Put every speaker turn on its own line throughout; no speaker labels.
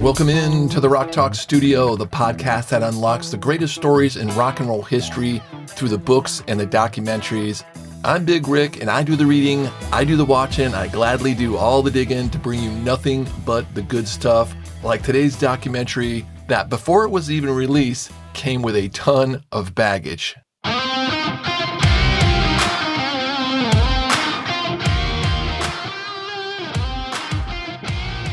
Welcome in to the Rock Talk Studio, the podcast that unlocks the greatest stories in rock and roll history through the books and the documentaries. I'm Big Rick, and I do the reading, I do the watching, I gladly do all the digging to bring you nothing but the good stuff, like today's documentary that, before it was even released, came with a ton of baggage.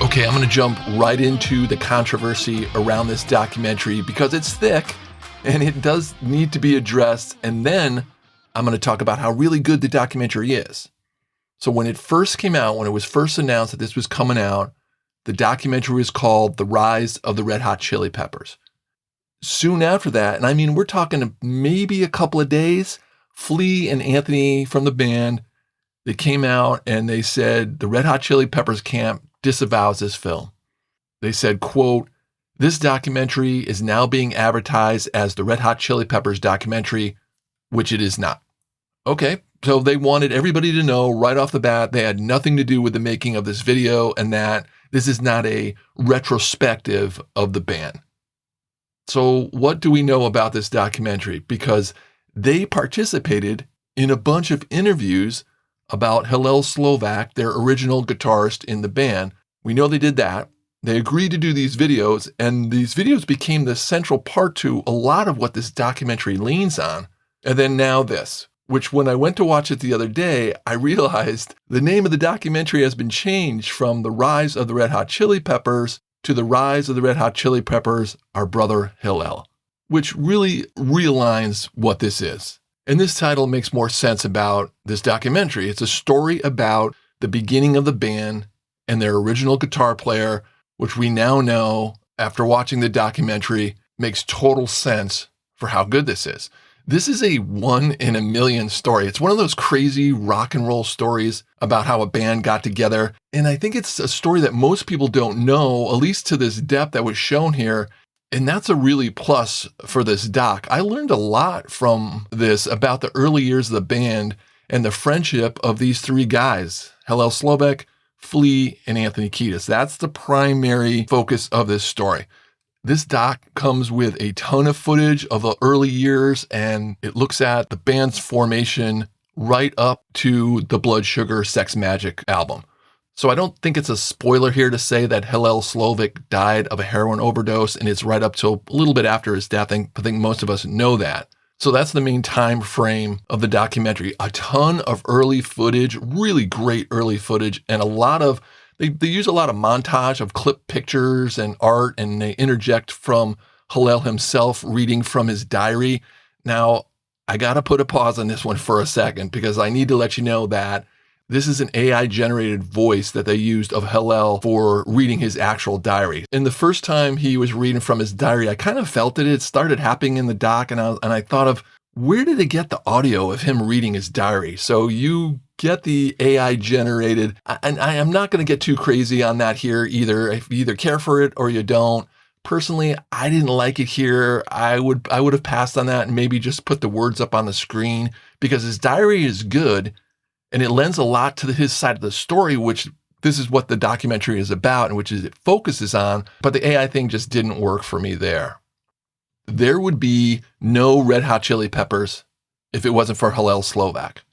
Okay, I'm going to jump right into the controversy around this documentary because it's thick and it does need to be addressed. And then I'm going to talk about how really good the documentary is. So when it first came out, when it was first announced that this was coming out, the documentary was called The Rise of the Red Hot Chili Peppers. Soon after that, and I mean, we're talking maybe a couple of days, Flea and Anthony from the band, they came out and they said the Red Hot Chili Peppers camp disavows this film. They said, quote, "This documentary is now being advertised as the Red Hot Chili Peppers documentary, which it is not." Okay, so they wanted everybody to know right off the bat they had nothing to do with the making of this video and that this is not a retrospective of the band. So what do we know about this documentary? Because they participated in a bunch of interviews about Hillel Slovak, their original guitarist in the band. We know they did that. They agreed to do these videos, and these videos became the central part to a lot of what this documentary leans on. And then now this, which when I went to watch it the other day, I realized the name of the documentary has been changed from The Rise of the Red Hot Chili Peppers to The Rise of the Red Hot Chili Peppers, Our Brother Hillel, which really realigns what this is. And this title makes more sense about this documentary. It's a story about the beginning of the band and their original guitar player, which we now know, after watching the documentary, makes total sense for how good this is. This is a 1 in a million story. It's one of those crazy rock and roll stories about how a band got together. And I think it's a story that most people don't know, at least to this depth that was shown here. And that's a really plus for this doc. I learned a lot from this about the early years of the band and the friendship of these three guys, Hillel Slovak, Flea, and Anthony Kiedis. That's the primary focus of this story. This doc comes with a ton of footage of the early years, and it looks at the band's formation right up to the Blood Sugar Sex Magik album. So I don't think it's a spoiler here to say that Hillel Slovak died of a heroin overdose, and it's right up to a little bit after his death. I think most of us know that. So that's the main time frame of the documentary. A ton of early footage, really great early footage, and a lot of, they use a lot of montage of clip pictures and art, and they interject from Hillel himself reading from his diary. Now, I got to put a pause on this one for a second because I need to let you know that this is an AI-generated voice that they used of Hillel for reading his actual diary. And the first time he was reading from his diary, I kind of felt it. It started happening in the doc, and I thought of, where did they get the audio of him reading his diary? So you get the AI-generated, and I am not going to get too crazy on that here either. If you either care for it or you don't. Personally, I didn't like it here. I would have passed on that and maybe just put the words up on the screen because his diary is good. And it lends a lot to his side of the story, which this is what the documentary is about and which it focuses on. But the AI thing just didn't work for me there. There would be no Red Hot Chili Peppers if it wasn't for Hillel Slovak.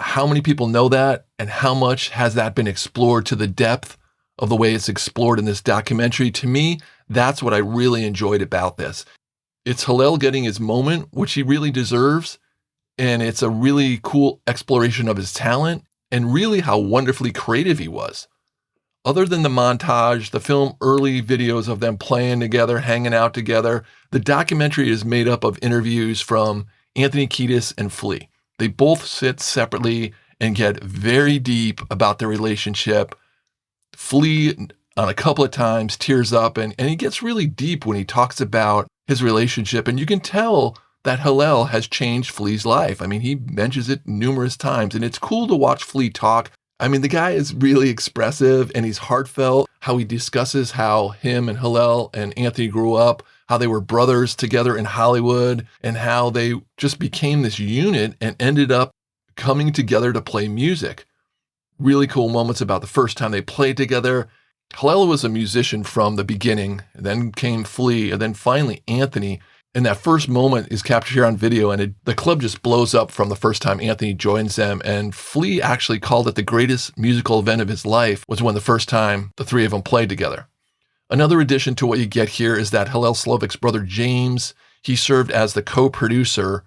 How many people know that? And how much has that been explored to the depth of the way it's explored in this documentary? To me, that's what I really enjoyed about this. It's Hillel getting his moment, which he really deserves. And it's a really cool exploration of his talent and really how wonderfully creative he was. Other than the montage, the film early videos of them playing together, hanging out together, the documentary is made up of interviews from Anthony Kiedis and Flea. They both sit separately and get very deep about their relationship. Flea, on a couple of times, tears up and he gets really deep when he talks about his relationship. And you can tell that Hillel has changed Flea's life. I mean, he mentions it numerous times, and it's cool to watch Flea talk. I mean, the guy is really expressive, and he's heartfelt, how he discusses how him and Hillel and Anthony grew up, how they were brothers together in Hollywood, and how they just became this unit and ended up coming together to play music. Really cool moments about the first time they played together. Hillel was a musician from the beginning, and then came Flea, and then finally Anthony. And that first moment is captured here on video, and the club just blows up from the first time Anthony joins them. And Flea actually called it the greatest musical event of his life was when the first time the three of them played together. Another addition to what you get here is that Hillel Slovic's brother James, he served as the co-producer.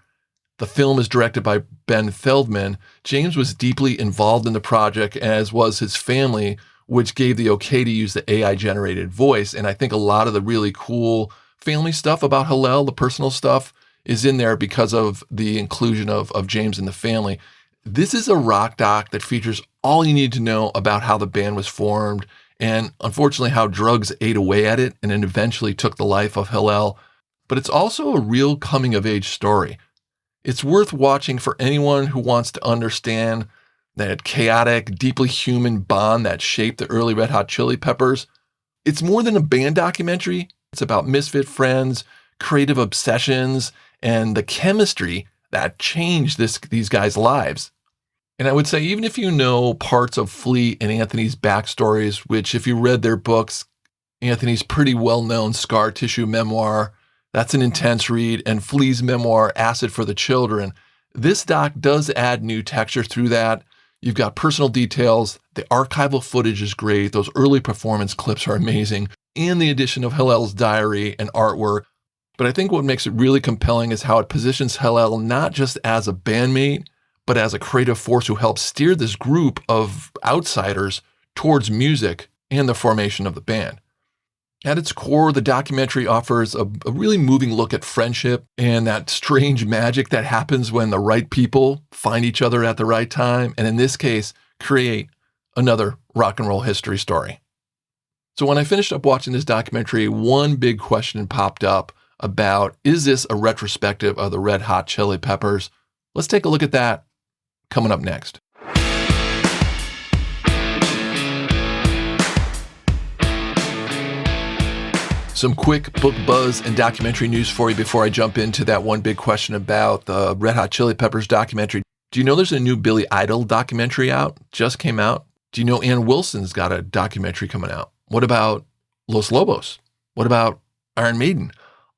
The film is directed by Ben Feldman. James was deeply involved in the project, as was his family, which gave the okay to use the AI-generated voice. And I think a lot of the really cool family stuff about Hillel, the personal stuff, is in there because of the inclusion of James in the family. This is a rock doc that features all you need to know about how the band was formed and, unfortunately, how drugs ate away at it and then eventually took the life of Hillel. But it's also a real coming-of-age story. It's worth watching for anyone who wants to understand that chaotic, deeply human bond that shaped the early Red Hot Chili Peppers. It's more than a band documentary. It's about misfit friends, creative obsessions, and the chemistry that changed these guys' lives. And I would say, even if you know parts of Flea and Anthony's backstories, which if you read their books, Anthony's pretty well-known Scar Tissue memoir, that's an intense read, and Flea's memoir, Acid for the Children, this doc does add new texture through that. You've got personal details, the archival footage is great, those early performance clips are amazing, and the addition of Hillel's diary and artwork. But I think what makes it really compelling is how it positions Hillel not just as a bandmate, but as a creative force who helped steer this group of outsiders towards music and the formation of the band. At its core, the documentary offers a really moving look at friendship and that strange magic that happens when the right people find each other at the right time, and in this case, create another rock and roll history story. So when I finished up watching this documentary, one big question popped up about, is this a retrospective of the Red Hot Chili Peppers? Let's take a look at that coming up next. Some quick book buzz and documentary news for you before I jump into that one big question about the Red Hot Chili Peppers documentary. Do you know there's a new Billy Idol documentary out? Just came out. Do you know Ann Wilson's got a documentary coming out? What about Los Lobos? What about Iron Maiden?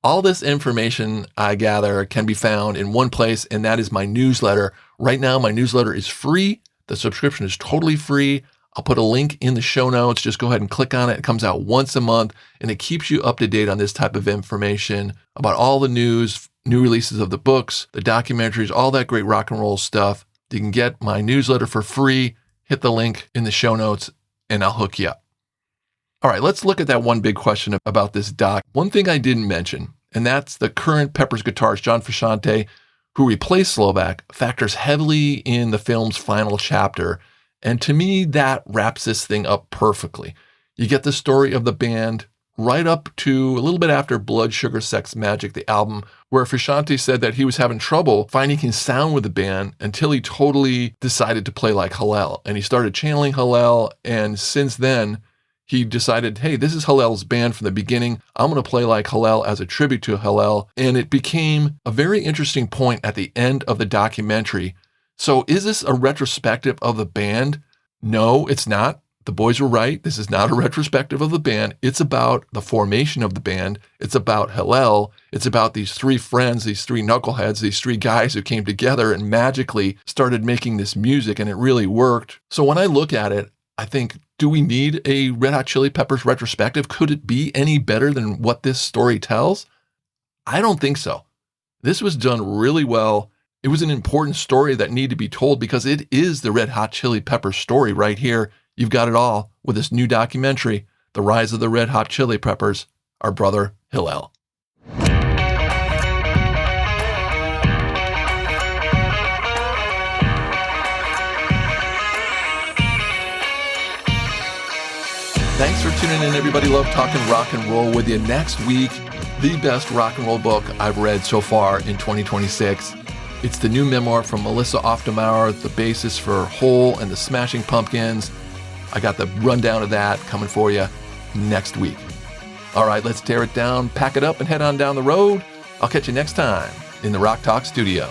All this information, I gather, can be found in one place, and that is my newsletter. Right now, my newsletter is free. The subscription is totally free. I'll put a link in the show notes. Just go ahead and click on it. It comes out once a month, and it keeps you up to date on this type of information about all the news, new releases of the books, the documentaries, all that great rock and roll stuff. You can get my newsletter for free. Hit the link in the show notes, and I'll hook you up. All right, let's look at that one big question about this doc. One thing I didn't mention, and that's the current Peppers guitarist, John Frusciante, who replaced Slovak, factors heavily in the film's final chapter. And to me, that wraps this thing up perfectly. You get the story of the band right up to a little bit after Blood, Sugar, Sex, Magic, the album, where Frusciante said that he was having trouble finding his sound with the band until he totally decided to play like Hillel. And he started channeling Hillel, and since then, he decided, hey, this is Hillel's band from the beginning. I'm going to play like Hillel as a tribute to Hillel. And it became a very interesting point at the end of the documentary. So is this a retrospective of the band? No, it's not. The boys were right. This is not a retrospective of the band. It's about the formation of the band. It's about Hillel. It's about these three friends, these three knuckleheads, these three guys who came together and magically started making this music, and it really worked. So when I look at it, I think, do we need a Red Hot Chili Peppers retrospective? Could it be any better than what this story tells? I don't think so. This was done really well. It was an important story that needed to be told because it is the Red Hot Chili Peppers story right here. You've got it all with this new documentary, The Rise of the Red Hot Chili Peppers, our brother Hillel. Thanks for tuning in, everybody. Love talking rock and roll with you. Next week, the best rock and roll book I've read so far in 2026. It's the new memoir from Melissa Oftemauer, the bassist for Hole and the Smashing Pumpkins. I got the rundown of that coming for you next week. All right, let's tear it down, pack it up, and head on down the road. I'll catch you next time in the Rock Talk studio.